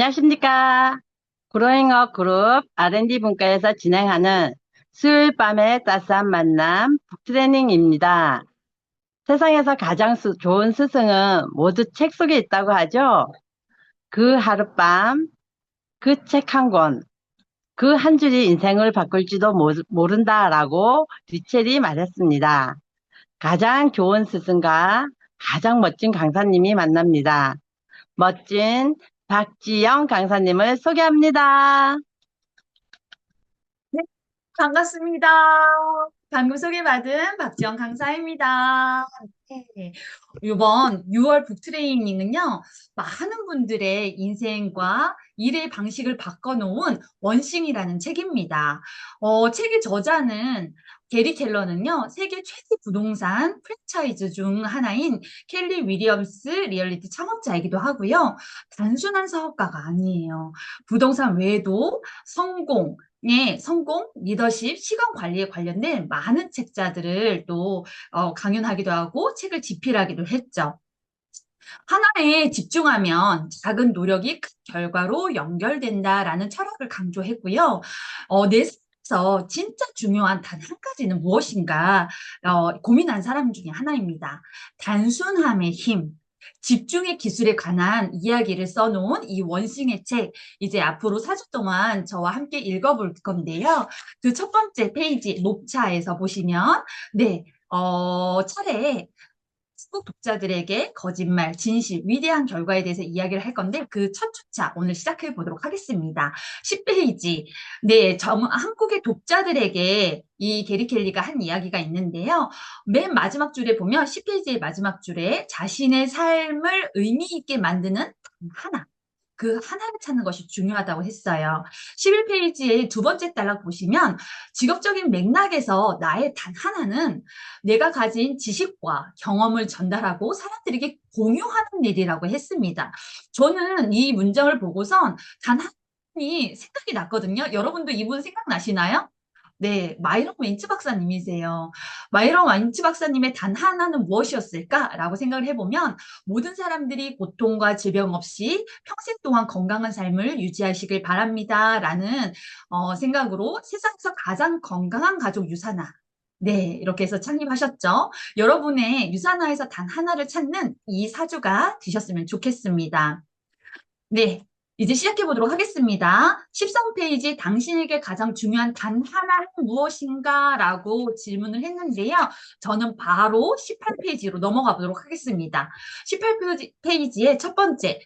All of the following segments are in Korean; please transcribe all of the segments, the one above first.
안녕하십니까. 그로잉어 그룹 R&D 분과에서 진행하는 수요일 밤의 따스한 만남 북트레이닝입니다. 세상에서 가장 좋은 스승은 모두 책 속에 있다고 하죠. 그 하룻밤, 그 책 한 권, 그 한 줄이 인생을 바꿀지도 모른다라고 리첼이 말했습니다. 가장 좋은 스승과 가장 멋진 강사님이 만납니다. 멋진 박지영 강사님을 소개합니다. 네, 반갑습니다. 방금 소개받은 박지영 강사입니다. 네, 이번 6월 북트레이닝은요, 많은 분들의 인생과 일의 방식을 바꿔놓은 원싱이라는 책입니다. 책의 저자는 게리 켈러는요, 세계 최대 부동산 프랜차이즈 중 하나인 켈리 위리엄스 리얼리티 창업자이기도 하고요. 단순한 사업가가 아니에요. 부동산 외에도 성공, 리더십, 시간 관리에 관련된 많은 책자들을 또 강연하기도 하고 책을 집필하기도 했죠. 하나에 집중하면 작은 노력이 큰 결과로 연결된다라는 철학을 강조했고요. 내 삶에서 진짜 중요한 단 한 가지는 무엇인가 고민한 사람 중에 하나입니다. 단순함의 힘. 집중의 기술에 관한 이야기를 써놓은 이 원싱의 책, 이제 앞으로 4주 동안 저와 함께 읽어볼 건데요. 그 첫 번째 페이지, 녹차에서 보시면, 네, 차례에 한국 독자들에게 거짓말, 진실, 위대한 결과에 대해서 이야기를 할 건데 그 첫 주차 오늘 시작해 보도록 하겠습니다. 10페이지. 네, 한국의 독자들에게 이 게리 켈리가 한 이야기가 있는데요. 맨 마지막 줄에 보면 10페이지의 마지막 줄에 자신의 삶을 의미 있게 만드는 단 하나. 그 하나를 찾는 것이 중요하다고 했어요. 11페이지의 두 번째 단락 보시면 직업적인 맥락에서 나의 단 하나는 내가 가진 지식과 경험을 전달하고 사람들에게 공유하는 일이라고 했습니다. 저는 이 문장을 보고선 단 한이 생각이 났거든요. 여러분도 이분 생각나시나요? 네, 마이런 웬츠 박사님이세요. 마이런 웬츠 박사님의 단 하나는 무엇이었을까라고 생각을 해보면 모든 사람들이 고통과 질병 없이 평생 동안 건강한 삶을 유지하시길 바랍니다라는 생각으로 세상에서 가장 건강한 가족 유산화. 네, 이렇게 해서 창립하셨죠. 여러분의 유산화에서 단 하나를 찾는 이 사주가 되셨으면 좋겠습니다. 네, 이제 시작해 보도록 하겠습니다. 13페이지 당신에게 가장 중요한 단 하나는 무엇인가? 라고 질문을 했는데요. 저는 바로 18페이지로 넘어가 보도록 하겠습니다. 18페이지의 첫 번째,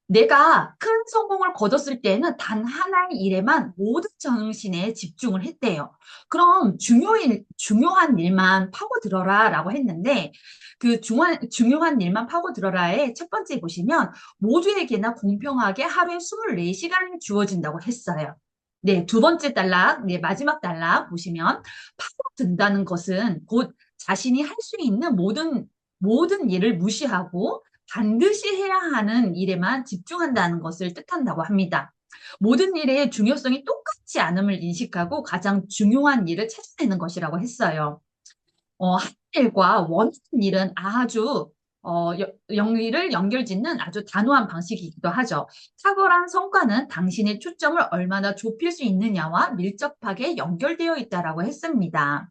내가 큰 성공을 거뒀을 때는 단 하나의 일에만 모든 정신에 집중을 했대요. 그럼 중요한 일만 파고들어라 라고 했는데 그 중요한 일만 파고들어라의 첫 번째 보시면 모두에게나 공평하게 하루에 24시간이 주어진다고 했어요. 네, 두 번째 단락, 네, 마지막 단락 보시면 파고든다는 것은 곧 자신이 할 수 있는 모든 일을 무시하고 반드시 해야 하는 일에만 집중한다는 것을 뜻한다고 합니다. 모든 일의 중요성이 똑같지 않음을 인식하고 가장 중요한 일을 찾아내는 것이라고 했어요. 한 일과 원하는 일은 아주 영리를 연결짓는 아주 단호한 방식이기도 하죠. 탁월한 성과는 당신의 초점을 얼마나 좁힐 수 있느냐와 밀접하게 연결되어 있다라고 했습니다.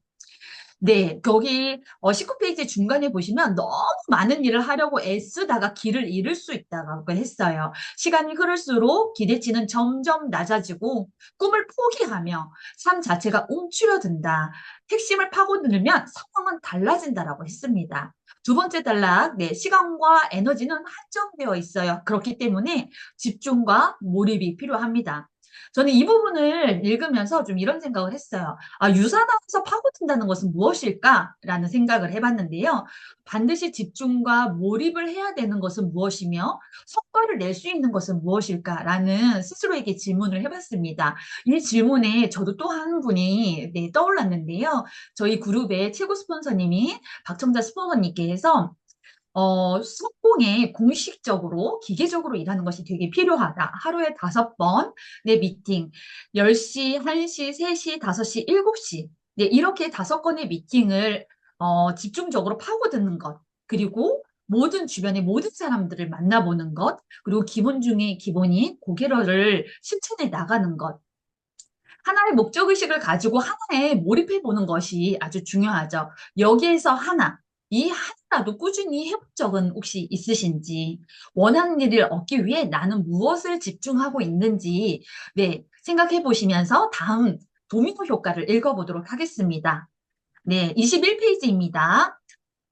네, 거기 19페이지 중간에 보시면 너무 많은 일을 하려고 애쓰다가 길을 잃을 수 있다고 했어요. 시간이 흐를수록 기대치는 점점 낮아지고 꿈을 포기하며 삶 자체가 움츠려든다. 핵심을 파고들면 상황은 달라진다라고 했습니다. 두 번째 단락, 네, 시간과 에너지는 한정되어 있어요. 그렇기 때문에 집중과 몰입이 필요합니다. 저는 이 부분을 읽으면서 좀 이런 생각을 했어요. 아, 유산화에서 파고든다는 것은 무엇일까라는 생각을 해봤는데요. 반드시 집중과 몰입을 해야 되는 것은 무엇이며 성과를 낼 수 있는 것은 무엇일까라는 스스로에게 질문을 해봤습니다. 이 질문에 저도 또 한 분이 네, 떠올랐는데요. 저희 그룹의 최고 스폰서님이 박청자 스폰서님께서 성공에 공식적으로, 기계적으로 일하는 것이 되게 필요하다. 하루에 5번의 미팅, 10시, 1시, 3시, 5시, 7시. 네, 이렇게 5건의 미팅을 집중적으로 파고드는 것. 그리고 모든 주변의 모든 사람들을 만나보는 것, 그리고 기본 중에 기본인 고개러를 실천해 나가는 것, 하나의 목적의식을 가지고 하나에 몰입해 보는 것이 아주 중요하죠. 여기에서 하나, 이 하나라도 꾸준히 해본 적은 혹시 있으신지, 원하는 일을 얻기 위해 나는 무엇을 집중하고 있는지, 네, 생각해 보시면서 다음 도미노 효과를 읽어보도록 하겠습니다. 네, 21페이지입니다.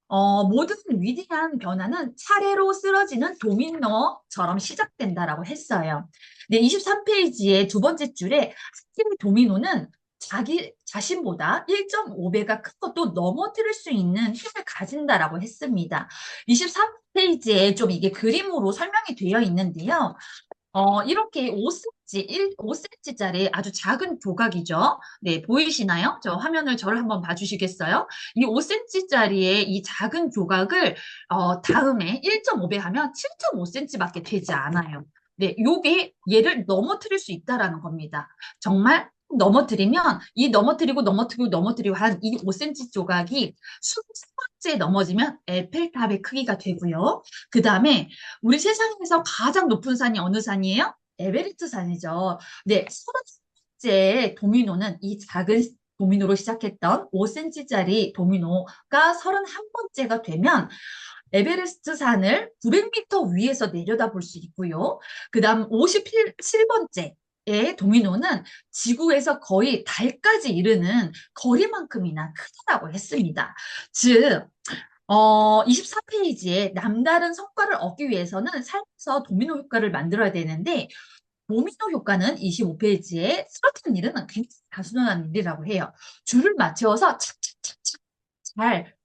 모든 위대한 변화는 차례로 쓰러지는 도미노처럼 시작된다라고 했어요. 네, 23페이지의 두 번째 줄에 한 개의 도미노는 자기 자신보다 1.5배가 큰 것도 넘어뜨릴 수 있는 힘을 가진다라고 했습니다. 23페이지에 좀 이게 그림으로 설명이 되어 있는데요. 이렇게 5cm짜리 아주 작은 조각이죠. 네, 보이시나요? 저 화면을 저를 한번 봐주시겠어요? 이 5cm짜리의 이 작은 조각을 다음에 1.5배 하면 7.5cm밖에 되지 않아요. 네, 요게 얘를 넘어뜨릴 수 있다라는 겁니다. 정말 넘어뜨리면 이 넘어뜨리고 한 이 5cm 조각이 20번째 넘어지면 에펠탑의 크기가 되고요. 그 다음에 우리 세상에서 가장 높은 산이 어느 산이에요? 에베레스트 산이죠. 네, 30번째 도미노는 이 작은 도미노로 시작했던 5cm짜리 도미노가 31번째가 되면 에베레스트 산을 900m 위에서 내려다볼 수 있고요. 그 다음 57번째 의 도미노는 지구에서 거의 달까지 이르는 거리만큼이나 크다고 했습니다. 즉, 24페이지에 남다른 성과를 얻기 위해서는 삶에서 도미노 효과를 만들어야 되는데, 도미노 효과는 25페이지에 쓰러뜨리는 일은 굉장히 단순한 일이라고 해요. 줄을 맞춰서 착착착착 잘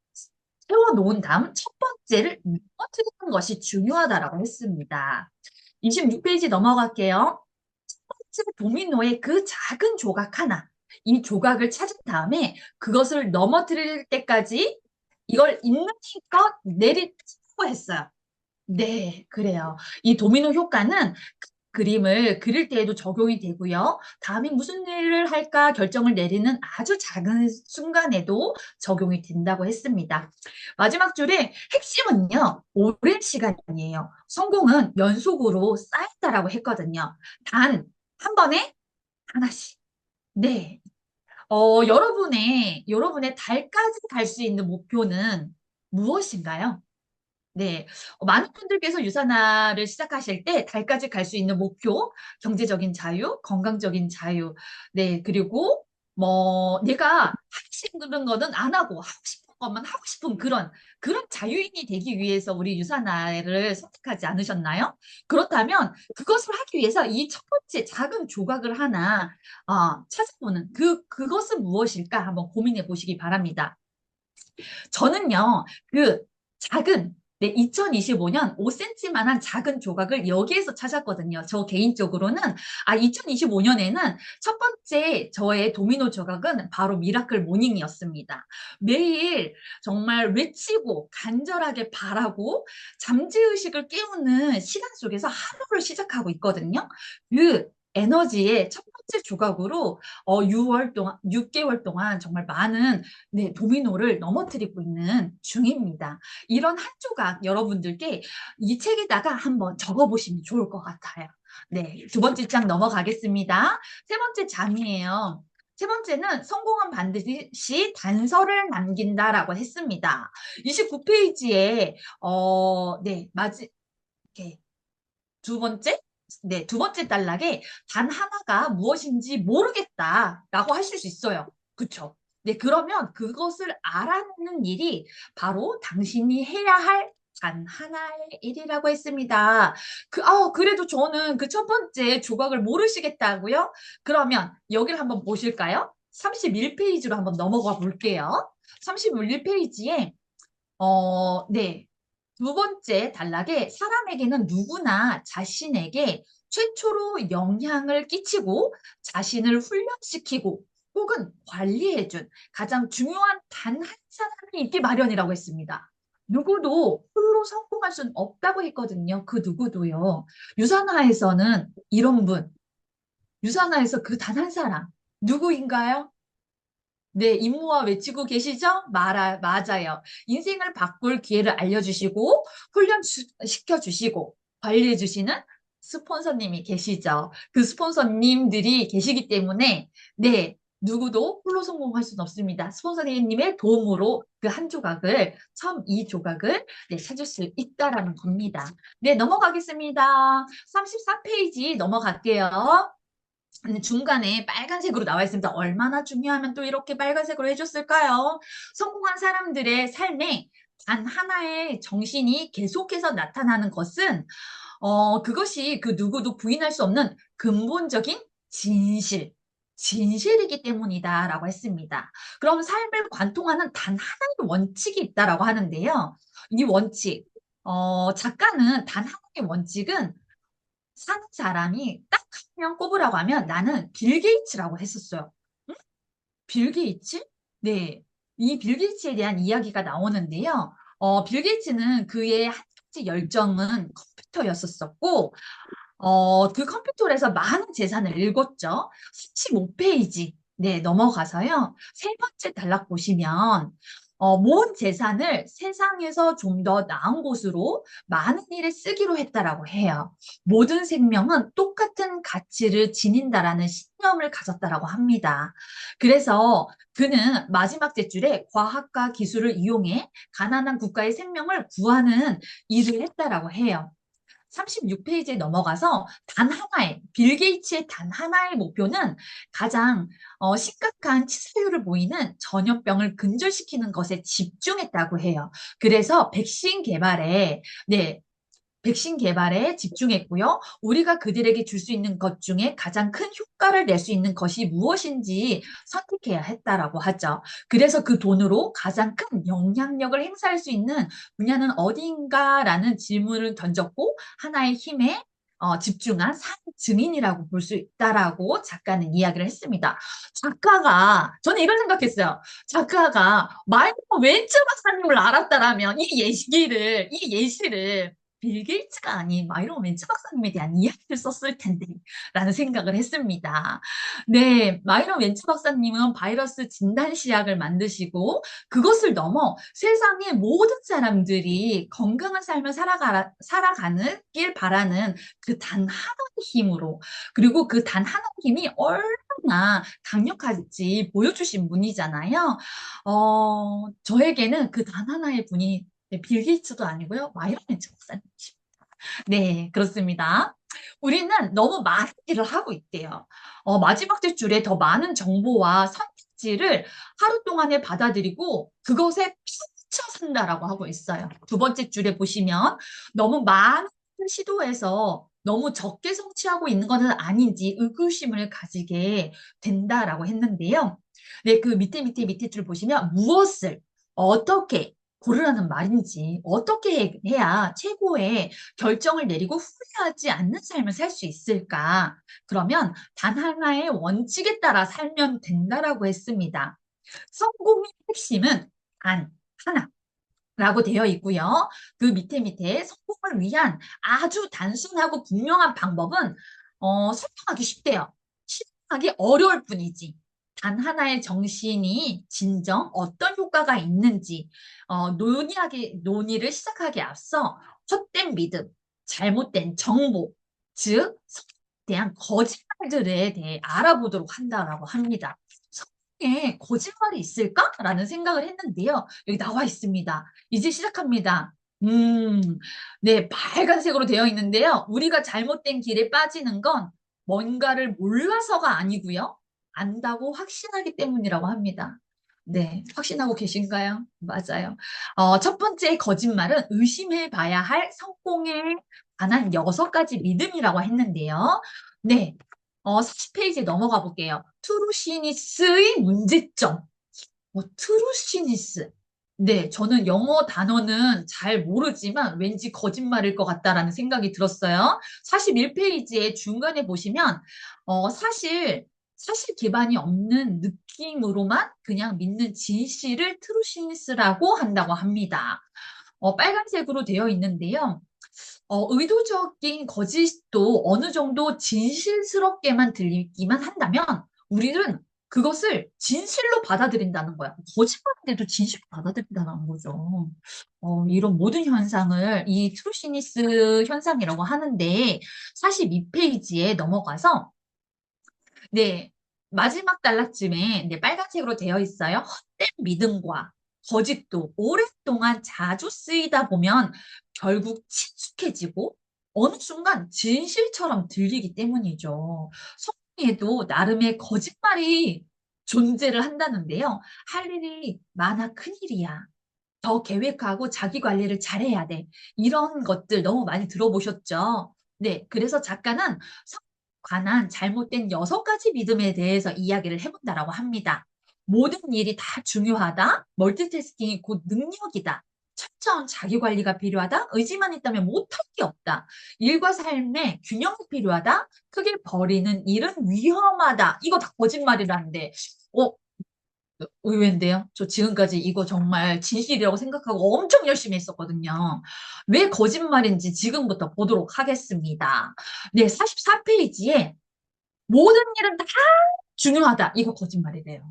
세워놓은 다음 첫 번째를 무너뜨리는 것이 중요하다라고 했습니다. 26페이지 넘어갈게요. 첫 번째 도미노의 그 작은 조각 하나, 이 조각을 찾은 다음에 그것을 넘어뜨릴 때까지 이걸 있는 힘껏 내리치고 했어요. 네, 그래요. 이 도미노 효과는 그림을 그릴 때에도 적용이 되고요. 다음에 무슨 일을 할까 결정을 내리는 아주 작은 순간에도 적용이 된다고 했습니다. 마지막 줄에 핵심은요, 오랜 시간이에요. 성공은 연속으로 쌓인다라고 했거든요. 단, 한 번에 하나씩. 네. 여러분의 달까지 갈 수 있는 목표는 무엇인가요? 네. 많은 분들께서 유산화를 시작하실 때 달까지 갈 수 있는 목표, 경제적인 자유, 건강적인 자유, 네, 그리고 뭐 내가 하기 싫은 거는 안 하고 하고 싶은 것만 하고 싶은 그런 자유인이 되기 위해서 우리 유산화를 선택하지 않으셨나요? 그렇다면 그것을 하기 위해서 이 첫 번째 작은 조각을 하나 찾아보는 그것은 무엇일까 한번 고민해 보시기 바랍니다. 저는요, 그 작은, 네, 2025년 5cm만한 작은 조각을 여기에서 찾았거든요. 저 개인적으로는, 2025년에는 첫 번째 저의 도미노 조각은 바로 미라클 모닝이었습니다. 매일 정말 외치고 간절하게 바라고 잠재의식을 깨우는 시간 속에서 하루를 시작하고 있거든요. 그 에너지의 첫 번째 조각으로 6개월 동안 정말 많은 네, 도미노를 넘어뜨리고 있는 중입니다. 이런 한 조각 여러분들께 이 책에다가 한번 적어보시면 좋을 것 같아요. 네, 두 번째 장 넘어가겠습니다. 세 번째 장이에요. 세 번째는 성공은 반드시 단서를 남긴다라고 했습니다. 29페이지에 네, 이렇게 두 번째? 네, 두 번째 단락에 단 하나가 무엇인지 모르겠다라고 하실 수 있어요. 그쵸? 네, 그러면 그것을 알아내는 일이 바로 당신이 해야 할 단 하나의 일이라고 했습니다. 그래도 저는 그 첫 번째 조각을 모르시겠다고요? 그러면 여기를 한번 보실까요? 31페이지로 한번 넘어가 볼게요. 31페이지에 네. 두 번째 단락에 사람에게는 누구나 자신에게 최초로 영향을 끼치고 자신을 훈련시키고 혹은 관리해준 가장 중요한 단 한 사람이 있기 마련이라고 했습니다. 누구도 홀로 성공할 수는 없다고 했거든요. 그 누구도요. 유산화에서는 이런 분, 유산화에서 그 단 한 사람, 누구인가요? 네, 임무화 외치고 계시죠? 맞아요. 인생을 바꿀 기회를 알려주시고, 시켜주시고, 관리해주시는 스폰서님이 계시죠. 그 스폰서님들이 계시기 때문에, 네, 누구도 홀로 성공할 수는 없습니다. 스폰서님의 도움으로 그 한 조각을, 처음 이 조각을, 네, 찾을 수 있다라는 겁니다. 네, 넘어가겠습니다. 34페이지 넘어갈게요. 근데 중간에 빨간색으로 나와 있습니다. 얼마나 중요하면 또 이렇게 빨간색으로 해줬을까요? 성공한 사람들의 삶에 단 하나의 정신이 계속해서 나타나는 것은, 그것이 그 누구도 부인할 수 없는 근본적인 진실, 진실이기 때문이다라고 했습니다. 그럼 삶을 관통하는 단 하나의 원칙이 있다라고 하는데요. 이 원칙, 작가는 단 하나의 원칙은 사는 사람이 딱 한 명 꼽으라고 하면 나는 빌 게이츠라고 했었어요. 응? 빌 게이츠? 네. 이 빌 게이츠에 대한 이야기가 나오는데요. 빌 게이츠는 그의 한 가지 열정은 컴퓨터였었고, 그 컴퓨터에서 많은 재산을 읽었죠. 15페이지. 네, 넘어가서요. 세 번째 단락 보시면, 모은 재산을 세상에서 좀 더 나은 곳으로 많은 일에 쓰기로 했다라고 해요. 모든 생명은 똑같은 가치를 지닌다라는 신념을 가졌다라고 합니다. 그래서 그는 마지막 zet줄에 과학과 기술을 이용해 가난한 국가의 생명을 구하는 일을 했다라고 해요. 36페이지에 넘어가서 단 하나의, 빌 게이츠의 단 하나의 목표는 가장 심각한 치사율을 보이는 전염병을 근절시키는 것에 집중했다고 해요. 그래서 네, 백신 개발에 집중했고요. 우리가 그들에게 줄 수 있는 것 중에 가장 큰 효과를 낼 수 있는 것이 무엇인지 선택해야 했다라고 하죠. 그래서 그 돈으로 가장 큰 영향력을 행사할 수 있는 분야는 어디인가라는 질문을 던졌고 하나의 힘에 집중한 산 증인이라고 볼 수 있다라고 작가는 이야기를 했습니다. 저는 이런 생각했어요. 작가가 마이클 웬츠 박사님을 알았다라면 이 예시를 빌 게이츠가 아닌 마이론 웬츠 박사님에 대한 이야기를 썼을 텐데 라는 생각을 했습니다. 네, 마이론 웬츠 박사님은 바이러스 진단 시약을 만드시고 그것을 넘어 세상의 모든 사람들이 건강한 삶을 살아가는 길 바라는 그 단 하나의 힘으로 그리고 그 단 하나의 힘이 얼마나 강력할지 보여주신 분이잖아요. 저에게는 그 단 하나의 분이 네, 빌 게이츠도 아니고요. 마이런 벤처 박사님이십니다. 네, 그렇습니다. 우리는 너무 많은 일을 하고 있대요. 마지막 줄에 더 많은 정보와 선택지를 하루 동안에 받아들이고 그것에 퓨쳐 산다라고 하고 있어요. 두 번째 줄에 보시면 너무 많은 시도해서 너무 적게 성취하고 있는 것은 아닌지 의구심을 가지게 된다라고 했는데요. 네, 그 밑에 줄 보시면 무엇을 어떻게 고르라는 말인지 어떻게 해야 최고의 결정을 내리고 후회하지 않는 삶을 살 수 있을까? 그러면 단 하나의 원칙에 따라 살면 된다라고 했습니다. 성공의 핵심은 단 하나라고 되어 있고요. 그 밑에 성공을 위한 아주 단순하고 분명한 방법은 설명하기 쉽대요. 실행하기 어려울 뿐이지. 단 하나의 정신이 진정 어떤 효과가 있는지 논의를 시작하기에 앞서 헛된 믿음, 잘못된 정보, 즉 성에 대한 거짓말들에 대해 알아보도록 한다라고 합니다. 성에 거짓말이 있을까라는 생각을 했는데요. 여기 나와 있습니다. 이제 시작합니다. 네, 빨간색으로 되어 있는데요. 우리가 잘못된 길에 빠지는 건 뭔가를 몰라서가 아니고요. 안다고 확신하기 때문이라고 합니다. 네, 확신하고 계신가요? 맞아요. 첫 번째 거짓말은 의심해 봐야 할 성공에 관한 6가지 믿음이라고 했는데요. 네, 40페이지에 넘어가 볼게요. 트루시니스의 문제점. 트루시니스. 네, 저는 영어 단어는 잘 모르지만 왠지 거짓말일 것 같다라는 생각이 들었어요. 41페이지에 중간에 보시면, 사실 기반이 없는 느낌으로만 그냥 믿는 진실을 트루시니스라고 한다고 합니다. 빨간색으로 되어 있는데요. 의도적인 거짓도 어느 정도 진실스럽게만 들리기만 한다면 우리는 그것을 진실로 받아들인다는 거야. 거짓말인데도 진실로 받아들인다는 거죠. 이런 모든 현상을 이 트루시니스 현상이라고 하는데 42페이지에 넘어가서 네, 마지막 단락쯤에 네, 빨간색으로 되어 있어요. 헛된 믿음과 거짓도 오랫동안 자주 쓰이다 보면 결국 친숙해지고 어느 순간 진실처럼 들리기 때문이죠. 성경에도 나름의 거짓말이 존재를 한다는데요. 할 일이 많아 큰일이야. 더 계획하고 자기 관리를 잘해야 돼. 이런 것들 너무 많이 들어보셨죠? 네, 그래서 작가는 성에 관한 잘못된 6가지 믿음에 대해서 이야기를 해본다라고 합니다. 모든 일이 다 중요하다. 멀티태스킹이 곧 능력이다. 철저한 자기 관리가 필요하다. 의지만 있다면 못할 게 없다. 일과 삶의 균형이 필요하다. 크게 버리는 일은 위험하다. 이거 다 거짓말이라는데, 어, 의외인데요. 저 지금까지 이거 정말 진실이라고 생각하고 엄청 열심히 했었거든요. 왜 거짓말인지 지금부터 보도록 하겠습니다. 네, 44페이지에 모든 일은 다 중요하다. 이거 거짓말이래요.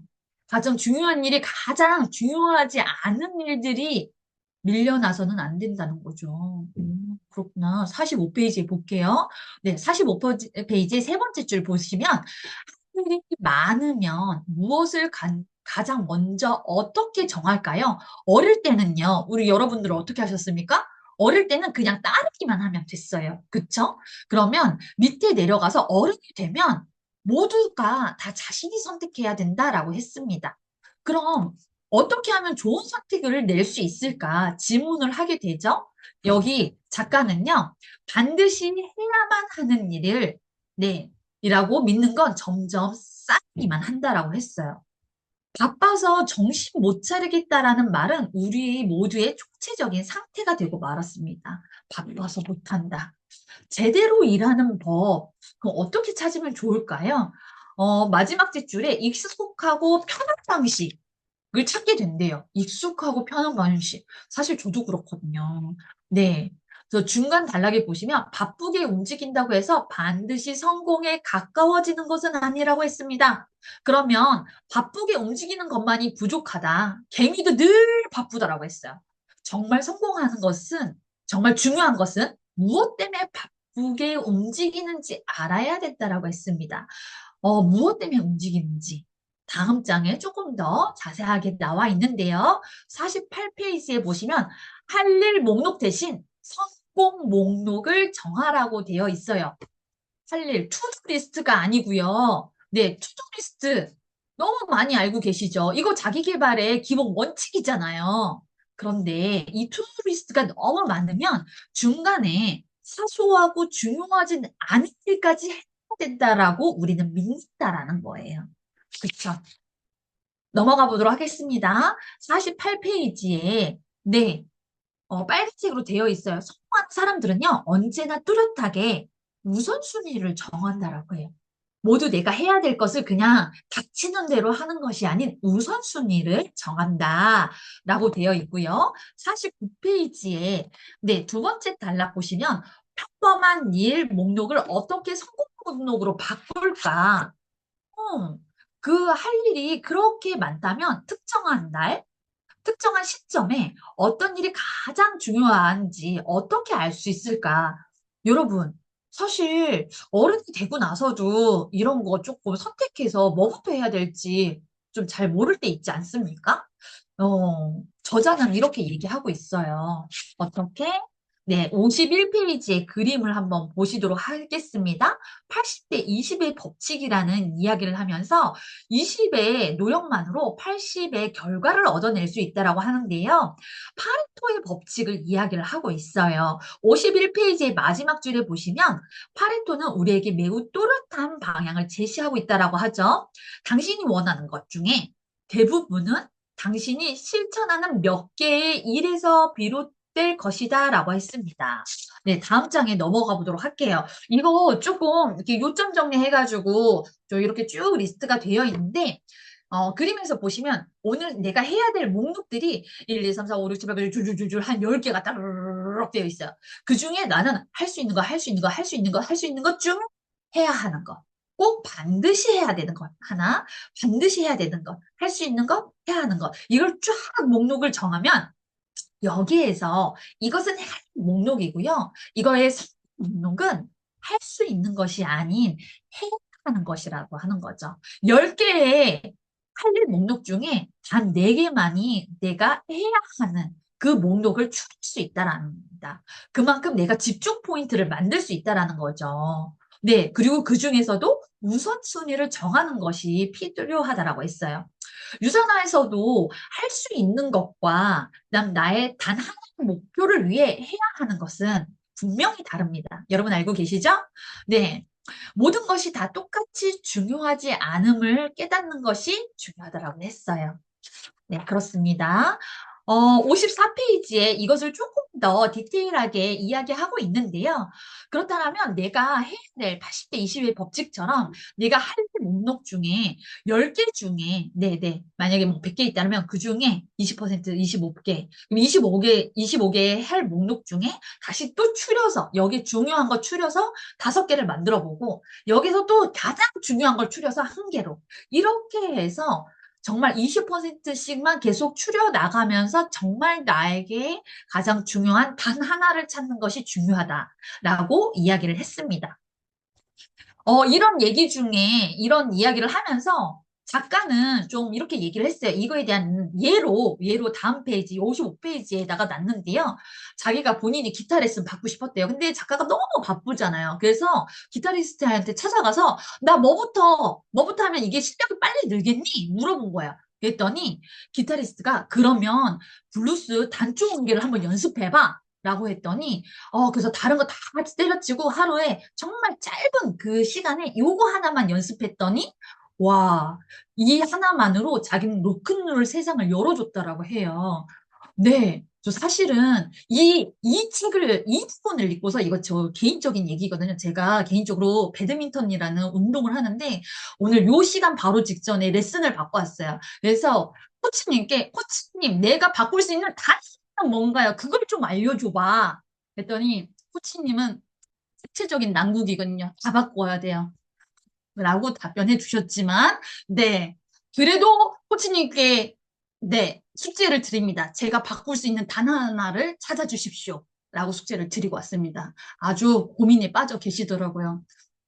가장 중요한 일이 가장 중요하지 않은 일들이 밀려나서는 안 된다는 거죠. 그렇구나. 45페이지에 볼게요. 네, 45페이지 세 번째 줄 보시면 일이 많으면 무엇을 가장 먼저 어떻게 정할까요? 어릴 때는요, 우리 여러분들은 어떻게 하셨습니까? 어릴 때는 그냥 따르기만 하면 됐어요. 그쵸? 그러면 밑에 내려가서 어른이 되면 모두가 다 자신이 선택해야 된다라고 했습니다. 그럼 어떻게 하면 좋은 선택을 낼 수 있을까 질문을 하게 되죠. 여기 작가는요, 반드시 해야만 하는 일을, 네, 이라고 믿는 건 점점 쌓이기만 한다라고 했어요. 바빠서 정신 못 차리겠다라는 말은 우리 모두의 총체적인 상태가 되고 말았습니다. 바빠서 못한다. 제대로 일하는 법, 그럼 어떻게 찾으면 좋을까요? 마지막 뒷줄에 익숙하고 편한 방식을 찾게 된대요. 익숙하고 편한 방식. 사실 저도 그렇거든요. 네. 그래서 중간 단락에 보시면 바쁘게 움직인다고 해서 반드시 성공에 가까워지는 것은 아니라고 했습니다. 그러면 바쁘게 움직이는 것만이 부족하다. 개미도 늘 바쁘다라고 했어요. 정말 성공하는 것은, 정말 중요한 것은 무엇 때문에 바쁘게 움직이는지 알아야 된다라고 했습니다. 무엇 때문에 움직이는지. 다음 장에 조금 더 자세하게 나와 있는데요. 48페이지에 보시면 할 일 목록 대신 성공 목록을 정하라고 되어 있어요. 할 일, 투두 리스트가 아니고요. 네, 투두 리스트 너무 많이 알고 계시죠? 이거 자기 개발의 기본 원칙이잖아요. 그런데 이 투두 리스트가 너무 많으면 중간에 사소하고 중요하진 않은 일까지 해야 된다라고 우리는 믿는다라는 거예요. 그렇죠? 넘어가 보도록 하겠습니다. 48페이지에 네, 빨간색으로 되어 있어요. 성공하는 사람들은요, 언제나 뚜렷하게 우선순위를 정한다라고 해요. 모두 내가 해야 될 것을 그냥 닥치는 대로 하는 것이 아닌 우선순위를 정한다라고 되어 있고요. 49페이지에 네, 두 번째 단락 보시면 평범한 일 목록을 어떻게 성공 목록으로 바꿀까? 그 할 일이 그렇게 많다면 특정한 날, 특정한 시점에 어떤 일이 가장 중요한지 어떻게 알 수 있을까? 여러분, 사실 어른이 되고 나서도 이런 거 조금 선택해서 뭐부터 해야 될지 좀 잘 모를 때 있지 않습니까? 저자는 이렇게 얘기하고 있어요. 어떻게? 네, 51페이지의 그림을 한번 보시도록 하겠습니다. 80대 20의 법칙이라는 이야기를 하면서 20의 노력만으로 80의 결과를 얻어낼 수 있다라고 하는데요. 파레토의 법칙을 이야기를 하고 있어요. 51페이지의 마지막 줄에 보시면 파레토는 우리에게 매우 또렷한 방향을 제시하고 있다라고 하죠. 당신이 원하는 것 중에 대부분은 당신이 실천하는 몇 개의 일에서 비롯될 것이다 라고 했습니다. 네, 다음 장에 넘어가 보도록 할게요. 이거 조금 이렇게 요점 정리해가지고 저 이렇게 쭉 리스트가 되어 있는데 그림에서 보시면 오늘 내가 해야 될 목록들이 1, 2, 3, 4, 5, 6, 7, 8, 9, 줄줄줄줄 한 10개가 따르르륵 되어 있어요. 그 중에 나는 할 수 있는 거, 할 수 있는 거, 할 수 있는 거, 할 수 있는 거, 할 수 있는 것 중 해야 하는 거. 꼭 반드시 해야 되는 것 하나, 반드시 해야 되는 것, 할 수 있는 것, 해야 하는 것, 이걸 쫙 목록을 정하면 여기에서 이것은 할 목록이고요. 이거의 목록은 할 수 있는 것이 아닌 해야 하는 것이라고 하는 거죠. 10개의 할 일 목록 중에 단 4개만이 내가 해야 하는 그 목록을 추릴 수 있다라는 겁니다. 그만큼 내가 집중 포인트를 만들 수 있다라는 거죠. 네, 그리고 그 중에서도 우선순위를 정하는 것이 필요하다라고 했어요. 유선화에서도 할 수 있는 것과 그다음 나의 단 하나의 목표를 위해 해야 하는 것은 분명히 다릅니다. 여러분 알고 계시죠? 네. 모든 것이 다 똑같이 중요하지 않음을 깨닫는 것이 중요하다라고 했어요. 네, 그렇습니다. 54페이지에 이것을 조금 더 디테일하게 이야기하고 있는데요. 그렇다면 내가 해야 될 80대 20의 법칙처럼 내가 할 일 목록 중에 10개 중에, 네네, 만약에 뭐 100개 있다면 그 중에 20%, 25개, 그럼 25개의 할 목록 중에 다시 또 추려서, 여기 중요한 거 추려서 5개를 만들어 보고, 여기서 또 가장 중요한 걸 추려서 1개로, 이렇게 해서 정말 20%씩만 계속 추려 나가면서 정말 나에게 가장 중요한 단 하나를 찾는 것이 중요하다라고 이야기를 했습니다. 이런 얘기 중에 이런 이야기를 하면서 작가는 좀 이렇게 얘기를 했어요. 이거에 대한 예로 다음 페이지, 55페이지에다가 놨는데요. 자기가 본인이 기타 레슨 받고 싶었대요. 근데 작가가 너무 바쁘잖아요. 그래서 기타리스트한테 찾아가서 나 뭐부터 하면 이게 실력이 빨리 늘겠니? 물어본 거야. 그랬더니 기타리스트가 그러면 블루스 단조 음계를 한번 연습해봐. 라고 했더니 그래서 다른 거 다 때려치고 하루에 정말 짧은 그 시간에 요거 하나만 연습했더니 와, 이 하나만으로 자기는 로큰롤 세상을 열어줬다라고 해요. 네. 저 사실은 이 부분을 읽고서 이거 저 개인적인 얘기거든요. 제가 개인적으로 배드민턴이라는 운동을 하는데 오늘 요 시간 바로 직전에 레슨을 받고 왔어요. 그래서 코치님께 코치님 내가 바꿀 수 있는 단한 뭔가요? 그걸 좀 알려줘봐. 그랬더니 코치님은 구체적인 난국이거든요. 다 바꿔야 돼요. 라고 답변해 주셨지만, 네. 그래도 코치님께, 네, 숙제를 드립니다. 제가 바꿀 수 있는 단 하나를 찾아주십시오. 라고 숙제를 드리고 왔습니다. 아주 고민에 빠져 계시더라고요.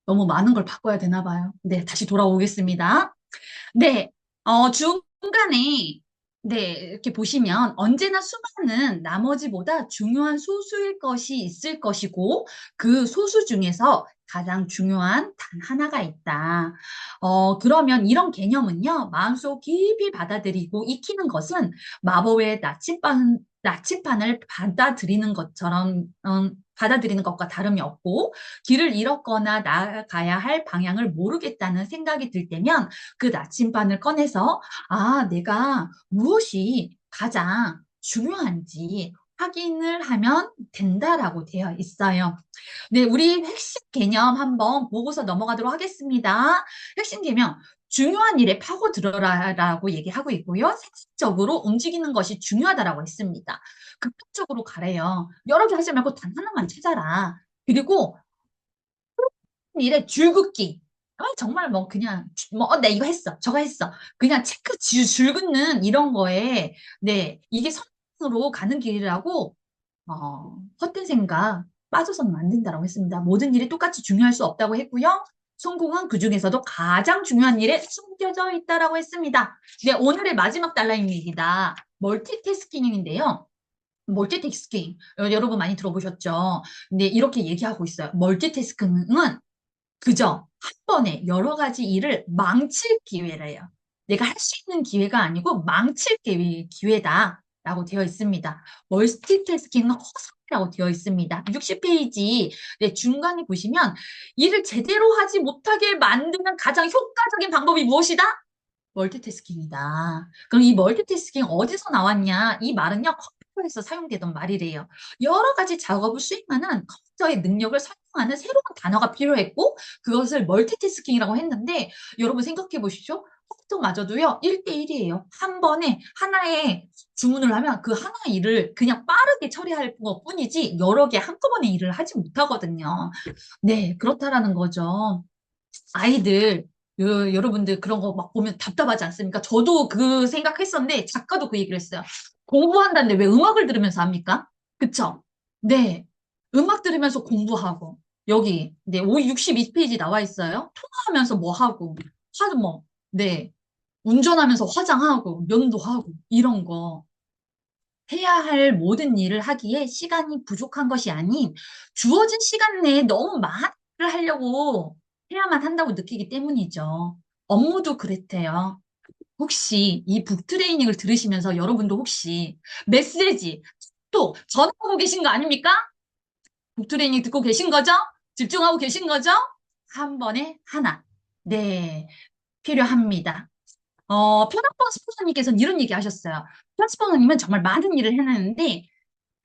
너무 많은 걸 바꿔야 되나 봐요. 네, 다시 돌아오겠습니다. 네, 중간에, 네, 이렇게 보시면 언제나 수많은 나머지보다 중요한 소수일 것이 있을 것이고, 그 소수 중에서 가장 중요한 단 하나가 있다. 그러면 이런 개념은요, 마음속 깊이 받아들이고 익히는 것은 마법의 나침판을 받아들이는 것과 다름이 없고, 길을 잃었거나 나아가야 할 방향을 모르겠다는 생각이 들 때면 그 나침반을 꺼내서 내가 무엇이 가장 중요한지 확인을 하면 된다라고 되어 있어요. 네, 우리 핵심 개념 한번 보고서 넘어가도록 하겠습니다. 핵심 개념. 중요한 일에 파고들어라라고 얘기하고 있고요. 생산적으로 움직이는 것이 중요하다라고 했습니다. 극단적으로 가래요. 여러 개 하지 말고 단 하나만 찾아라. 그리고 일에 줄긋기. 정말 뭐 그냥 내 이거 했어. 저거 했어. 그냥 체크 줄긋는 이런 거에 네, 이게 성공으로 가는 길이라고 헛된 생각 빠져서는 안 된다라고 했습니다. 모든 일이 똑같이 중요할 수 없다고 했고요. 성공은 그중에서도 가장 중요한 일에 숨겨져 있다라고 했습니다. 네, 오늘의 마지막 달라입니다. 멀티태스킹인데요. 멀티태스킹 여러분 많이 들어보셨죠? 근데 이렇게 얘기하고 있어요. 멀티태스킹은 그저 한 번에 여러 가지 일을 망칠 기회래요. 내가 할 수 있는 기회가 아니고 망칠 기회다라고 되어 있습니다. 멀티태스킹은 허상이라고 되어 있습니다. 60페이지 중간에 보시면 일을 제대로 하지 못하게 만드는 가장 효과적인 방법이 무엇이다? 멀티태스킹이다. 그럼 이 멀티태스킹 어디서 나왔냐? 이 말은요, 컴퓨터에서 사용되던 말이래요. 여러 가지 작업을 수행하는 컴퓨터의 능력을 설명하는 새로운 단어가 필요했고, 그것을 멀티태스킹이라고 했는데, 여러분 생각해 보십시오. 컴퓨터마저도요, 1대1이에요. 한 번에 하나의 주문을 하면 그 하나의 일을 그냥 빠르게 처리할 것 뿐이지, 여러 개 한꺼번에 일을 하지 못하거든요. 네, 그렇다라는 거죠. 아이들, 여러분들 그런 거 막 보면 답답하지 않습니까? 저도 그 생각했었는데, 작가도 그 얘기를 했어요. 공부한다는데 왜 음악을 들으면서 합니까? 그쵸? 네. 음악 들으면서 공부하고, 여기, 네, 62페이지 나와 있어요. 통화하면서 뭐 하고, 뭐, 네. 운전하면서 화장하고, 면도하고, 이런 거. 해야 할 모든 일을 하기에 시간이 부족한 것이 아닌 주어진 시간 내에 너무 많은 일을 하려고 해야만 한다고 느끼기 때문이죠. 업무도 그랬대요. 혹시 이 북트레이닝을 들으시면서 여러분도 혹시 메시지 또 전화하고 계신 거 아닙니까? 북트레이닝 듣고 계신 거죠? 집중하고 계신 거죠? 한 번에 하나. 네, 필요합니다. 편학번 스포츠님께서는 이런 얘기 하셨어요. 편스포츠님은 정말 많은 일을 해내는데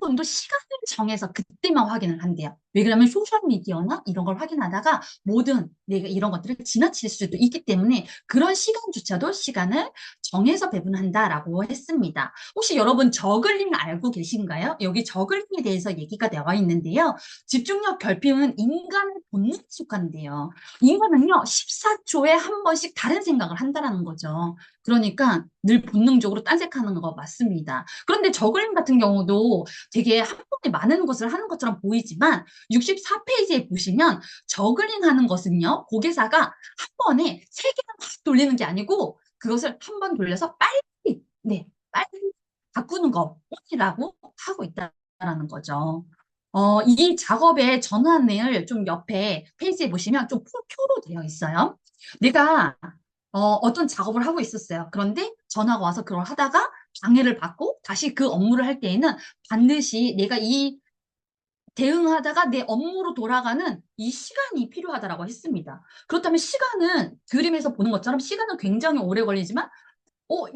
번도 시간을 정해서 그때만 확인을 한대요. 왜 그러면 소셜미디어나 이런 걸 확인하다가 모든 내가 이런 것들을 지나칠 수도 있기 때문에 그런 시간조차도 시간을 정해서 배분한다라고 했습니다. 혹시 여러분 저글링 알고 계신가요? 여기 저글링에 대해서 얘기가 나와 있는데요. 집중력 결핍은 인간의 본능에 속한데요. 인간은요, 14초에 한 번씩 다른 생각을 한다라는 거죠. 그러니까 늘 본능적으로 딴색하는 거 맞습니다. 그런데 저글링 같은 경우도 되게 한 번에 많은 것을 하는 것처럼 보이지만 64페이지에 보시면 저글링 하는 것은요, 고개사가 한 번에 세 개를 막 돌리는 게 아니고 그것을 한 번 돌려서 빨리, 네, 빨리 바꾸는 것이라고 하고 있다라는 거죠. 이 작업의 전환을 좀 옆에 페이지에 보시면 좀 표로 되어 있어요. 내가 어떤 작업을 하고 있었어요. 그런데 전화가 와서 그걸 하다가 방해를 받고 다시 그 업무를 할 때에는 반드시 내가 이 대응하다가 내 업무로 돌아가는 이 시간이 필요하다라고 했습니다. 그렇다면 시간은 그림에서 보는 것처럼 시간은 굉장히 오래 걸리지만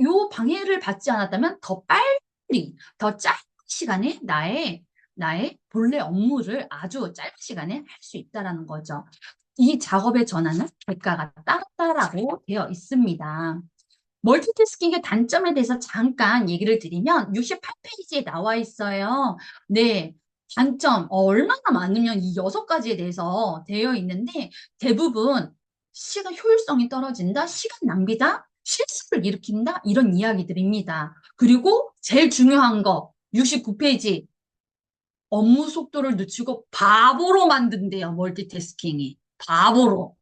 요 방해를 받지 않았다면 더 빨리, 더 짧은 시간에 나의 본래 업무를 아주 짧은 시간에 할 수 있다라는 거죠. 이 작업의 전환은 대가가 따랐다라고 되어 있습니다. 멀티태스킹의 단점에 대해서 잠깐 얘기를 드리면 68페이지에 나와 있어요. 네. 단점, 얼마나 많으면 이 6가지에 대해서 되어 있는데 대부분 시간 효율성이 떨어진다, 시간 낭비다, 실수를 일으킨다, 이런 이야기들입니다. 그리고 제일 중요한 거, 69페이지. 업무 속도를 늦추고 바보로 만든대요, 멀티태스킹이. 바보로.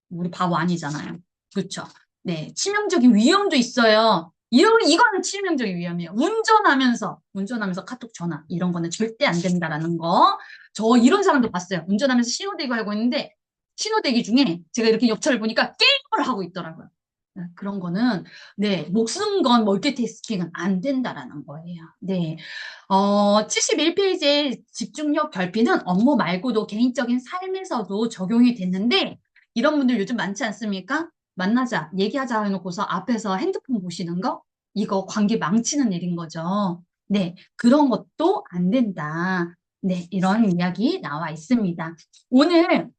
우리 바보 아니잖아요. 그렇죠? 네, 치명적인 위험도 있어요. 이거는 치명적인 위험이에요. 운전하면서 카톡 전화, 이런 거는 절대 안 된다라는 거. 저 이런 사람도 봤어요. 운전하면서 신호대기 하고 있는데, 신호대기 중에 제가 이렇게 옆차를 보니까 게임을 하고 있더라고요. 네, 그런 거는, 네, 목숨 건 멀티태스킹은 안 된다라는 거예요. 네. 71페이지의 집중력 결핍은 업무 말고도 개인적인 삶에서도 적용이 됐는데, 이런 분들 요즘 많지 않습니까? 만나자, 얘기하자 해놓고서 앞에서 핸드폰 보시는 거? 이거 관계 망치는 일인 거죠. 네, 그런 것도 안 된다. 네, 이런 이야기 나와 있습니다. 오늘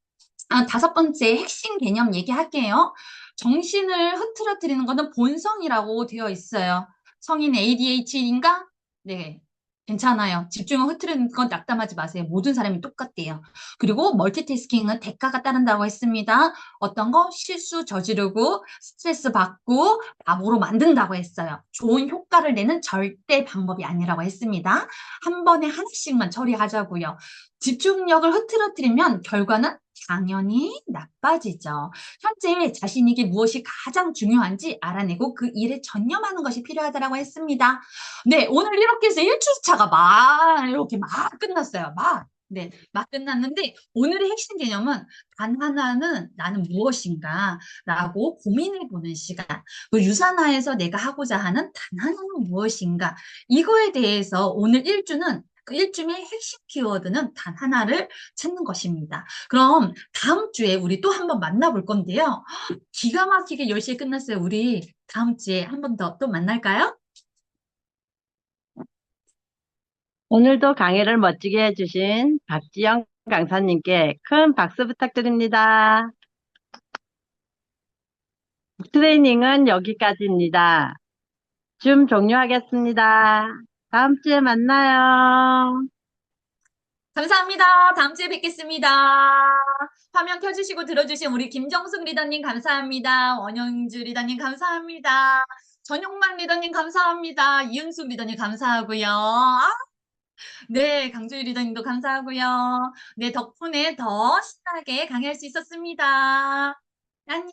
5번째 핵심 개념 얘기할게요. 정신을 흐트러뜨리는 것은 본성이라고 되어 있어요. 성인 ADHD인가? 네. 괜찮아요. 집중을 흐트리는 건 낙담하지 마세요. 모든 사람이 똑같대요. 그리고 멀티태스킹은 대가가 따른다고 했습니다. 어떤 거? 실수 저지르고 스트레스 받고 바보로 만든다고 했어요. 좋은 효과를 내는 절대 방법이 아니라고 했습니다. 한 번에 하나씩만 처리하자고요. 집중력을 흐트러뜨리면 결과는 당연히 나빠지죠. 현재 자신에게 무엇이 가장 중요한지 알아내고 그 일에 전념하는 것이 필요하다고 했습니다. 네, 오늘 이렇게 해서 1주차가 이렇게 막 끝났어요. 네, 막 끝났는데 오늘의 핵심 개념은 단 하나는 나는 무엇인가 라고 고민해 보는 시간. 그 유산화에서 내가 하고자 하는 단 하나는 무엇인가. 이거에 대해서 오늘 1주는 그 1주의 핵심 키워드는 단 하나를 찾는 것입니다. 그럼 다음 주에 우리 또 한번 만나볼 건데요. 기가 막히게 10시에 끝났어요. 우리 다음 주에 한 번 더 또 만날까요? 오늘도 강의를 멋지게 해주신 박지영 강사님께 큰 박수 부탁드립니다. 트레이닝은 여기까지입니다. 줌 종료하겠습니다. 다음 주에 만나요. 감사합니다. 다음 주에 뵙겠습니다. 화면 켜주시고 들어주신 우리 김정숙 리더님 감사합니다. 원영주 리더님 감사합니다. 전용만 리더님 감사합니다. 이은숙 리더님 감사하고요. 네, 강조희 리더님도 감사하고요. 네, 덕분에 더 신나게 강의할 수 있었습니다. 안녕.